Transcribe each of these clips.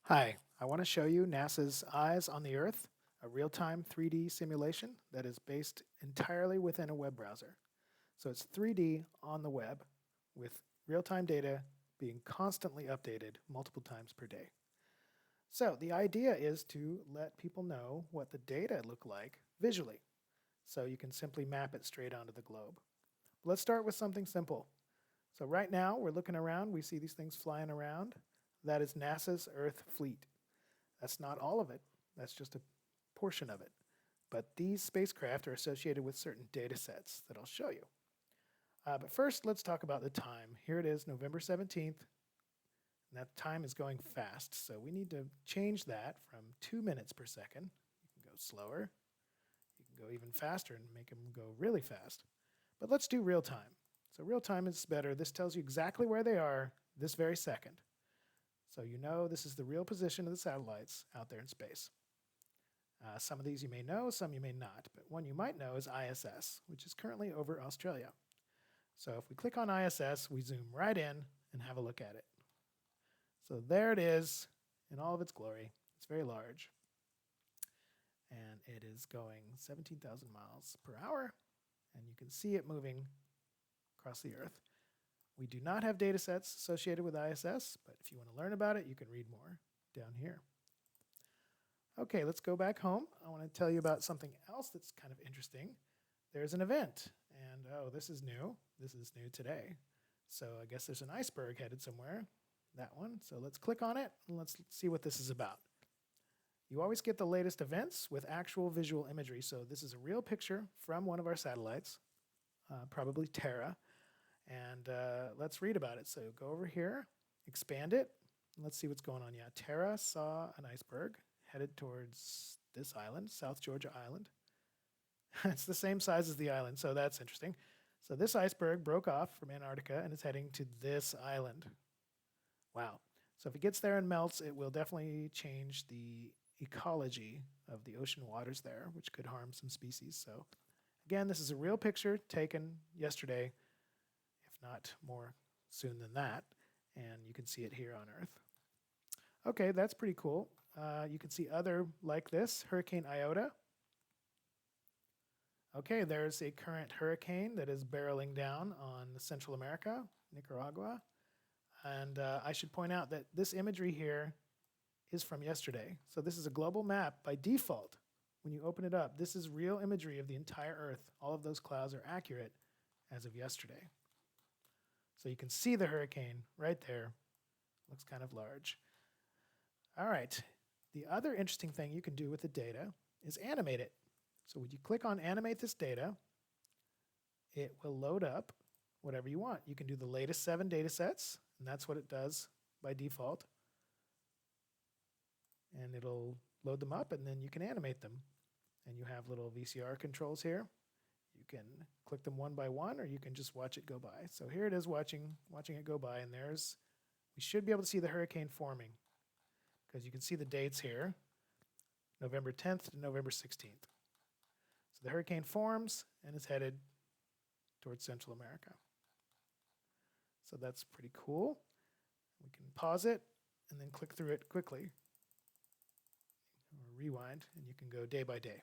Hi, I want to show you NASA's Eyes on the Earth, a real-time 3D simulation that is based entirely within a web browser. So it's 3D on the web with real-time data being constantly updated multiple times per day. So the idea is to let people know what the data look like visually, so you can simply map it straight onto the globe. Let's start with something simple. So right now we're looking around, we see these things flying around. That is NASA's Earth fleet. That's not all of it. That's just a portion of it. But these spacecraft are associated with certain data sets that I'll show you. But first, let's talk about the time. Here it is, November 17th, and that time is going fast. So we need to change that from 2 minutes per second. You can go slower. You can go even faster and make them go really fast. But let's do real time. So real time is better. This tells you exactly where they are this very second. So you know this is the real position of the satellites out there in space. Some of these you may know, some you may not, but one you might know is ISS, which is currently over Australia. So if we click on ISS, we zoom right in and have a look at it. So there it is in all of its glory. It's very large. And it is going 17,000 miles per hour, and you can see it moving across the Earth. We do not have data sets associated with ISS, but if you want to learn about it, you can read more down here. Okay, let's go back home. I want to tell you about something else that's kind of interesting. There's an event, and oh, this is new. This is new today. So I guess there's an iceberg headed somewhere, that one. So let's click on it, and let's see what this is about. You always get the latest events with actual visual imagery. So this is a real picture from one of our satellites, probably Terra. And let's read about it. So go over here, expand it, and let's see what's going on. Yeah, Terra saw an iceberg headed towards this island, South Georgia Island. It's the same size as the island, so that's interesting. So this iceberg broke off from Antarctica and is heading to this island. Wow. So if it gets there and melts, it will definitely change the ecology of the ocean waters there, which could harm some species. So again, this is a real picture taken yesterday, if not more soon than that, and you can see it here on Earth. Okay, that's pretty cool. You can see other like this, Hurricane Iota. Okay, there's a current hurricane that is barreling down on Central America, Nicaragua. And I should point out that this imagery here is from yesterday. So this is a global map by default. When you open it up, this is real imagery of the entire Earth. All of those clouds are accurate as of yesterday. So you can see the hurricane right there. Looks kind of large. All right. The other interesting thing you can do with the data is animate it. So when you click on animate this data, it will load up whatever you want. You can do the latest 7 data sets, and that's what it does by default. And it'll load them up, and then you can animate them. And you have little VCR controls here. You can click them one by one, or you can just watch it go by. So here it is watching it go by, and we should be able to see the hurricane forming, because you can see the dates here, November 10th to November 16th. So the hurricane forms and is headed towards Central America. So that's pretty cool. We can pause it and then click through it quickly, or rewind, and you can go day by day.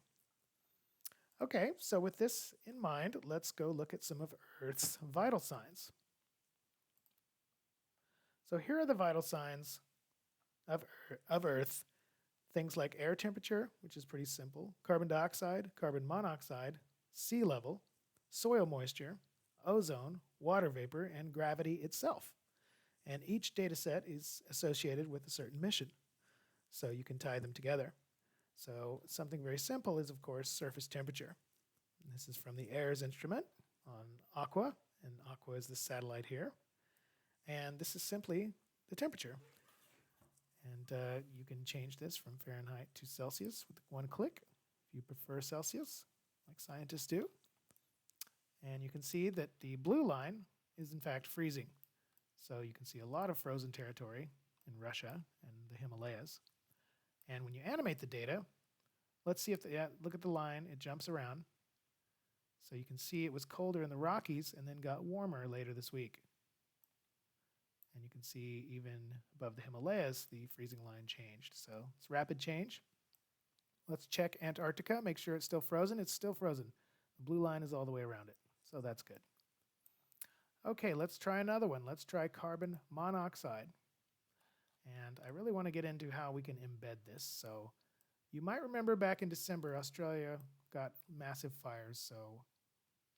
Okay, so with this in mind, let's go look at some of Earth's vital signs. So here are the vital signs of Earth. Things like air temperature, which is pretty simple, carbon dioxide, carbon monoxide, sea level, soil moisture, ozone, water vapor, and gravity itself. And each data set is associated with a certain mission, so you can tie them together. So something very simple is, of course, surface temperature. And this is from the AIRS instrument on Aqua, and Aqua is the satellite here. And this is simply the temperature. And you can change this from Fahrenheit to Celsius with one click, if you prefer Celsius, like scientists do. And you can see that the blue line is in fact freezing. So you can see a lot of frozen territory in Russia and the Himalayas. And when you animate the data, let's see if look at the line, it jumps around. So you can see it was colder in the Rockies and then got warmer later this week. And you can see even above the Himalayas, the freezing line changed. So it's rapid change. Let's check Antarctica, make sure it's still frozen. It's still frozen. The blue line is all the way around it, so that's good. Okay, let's try another one. Let's try carbon monoxide. And I really want to get into how we can embed this. So you might remember back in December, Australia got massive fires. So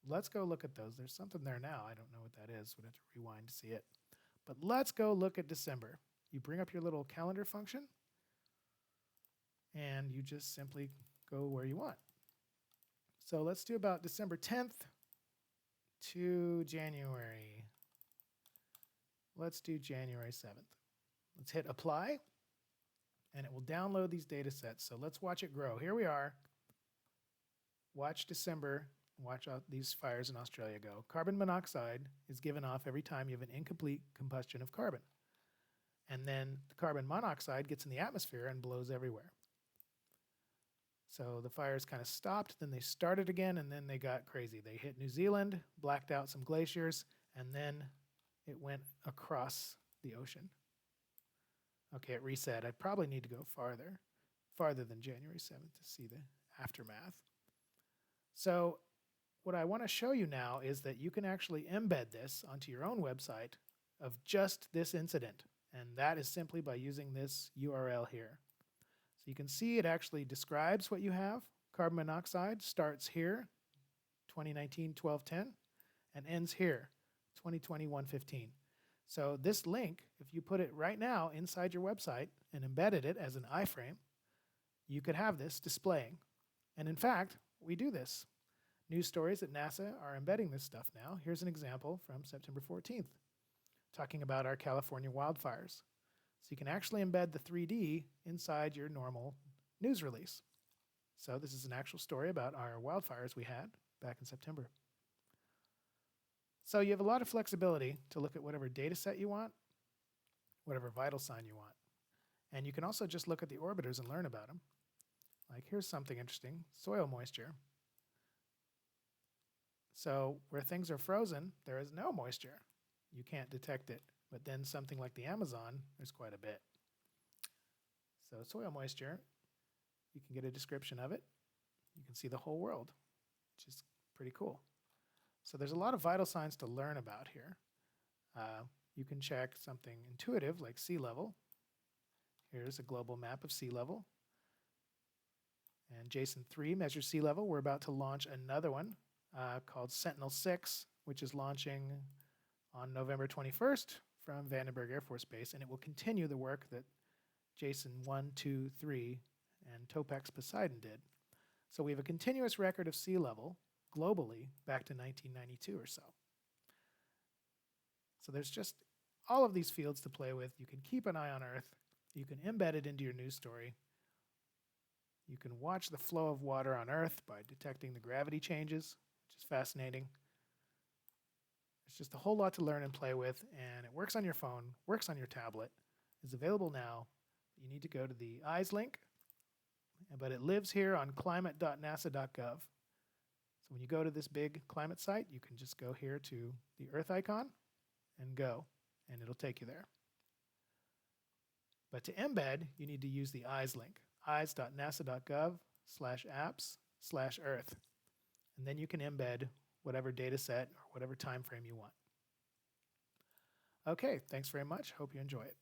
let's go look at those. There's something there now. I don't know what that is. We'd have to rewind to see it. But let's go look at December. You bring up your little calendar function, and you just simply go where you want. So let's do about December 10th to January. Let's do January 7th. Let's hit apply, and it will download these data sets. So let's watch it grow. Here we are. Watch December. Watch out these fires in Australia go. Carbon monoxide is given off every time you have an incomplete combustion of carbon. And then the carbon monoxide gets in the atmosphere and blows everywhere. So the fires kind of stopped, then they started again, and then they got crazy. They hit New Zealand, blacked out some glaciers, and then it went across the ocean. Okay, it reset. I probably need to go farther than January 7th to see the aftermath. So what I want to show you now is that you can actually embed this onto your own website of just this incident. And that is simply by using this URL here. So you can see it actually describes what you have. Carbon monoxide starts here, 2019-12-10, and ends here, 2020-1-15. So this link, if you put it right now inside your website and embedded it as an iframe, you could have this displaying. And in fact, we do this. News stories at NASA are embedding this stuff now. Here's an example from September 14th, talking about our California wildfires. So you can actually embed the 3D inside your normal news release. So this is an actual story about our wildfires we had back in September. So you have a lot of flexibility to look at whatever data set you want, whatever vital sign you want. And you can also just look at the orbiters and learn about them. Like here's something interesting, soil moisture. So where things are frozen, there is no moisture. You can't detect it. But then something like the Amazon, there's quite a bit. So soil moisture, you can get a description of it. You can see the whole world, which is pretty cool. So there's a lot of vital signs to learn about here. You can check something intuitive like sea level. Here's a global map of sea level. And JSON3 measures sea level. We're about to launch another one called Sentinel-6, which is launching on November 21st from Vandenberg Air Force Base, and it will continue the work that JSON 1, 2, 3, and Topex Poseidon did. So we have a continuous record of sea level globally back to 1992 or so. So there's just all of these fields to play with. You can keep an eye on Earth. You can embed it into your news story. You can watch the flow of water on Earth by detecting the gravity changes, which is fascinating. It's just a whole lot to learn and play with, and it works on your phone, works on your tablet. It's available now. You need to go to the eyes link, but it lives here on climate.nasa.gov. So when you go to this big climate site, you can just go here to the Earth icon and go, and it'll take you there. But to embed, you need to use the eyes link, eyes.nasa.gov/apps/Earth. And then you can embed whatever data set or whatever time frame you want. Okay, thanks very much. Hope you enjoy it.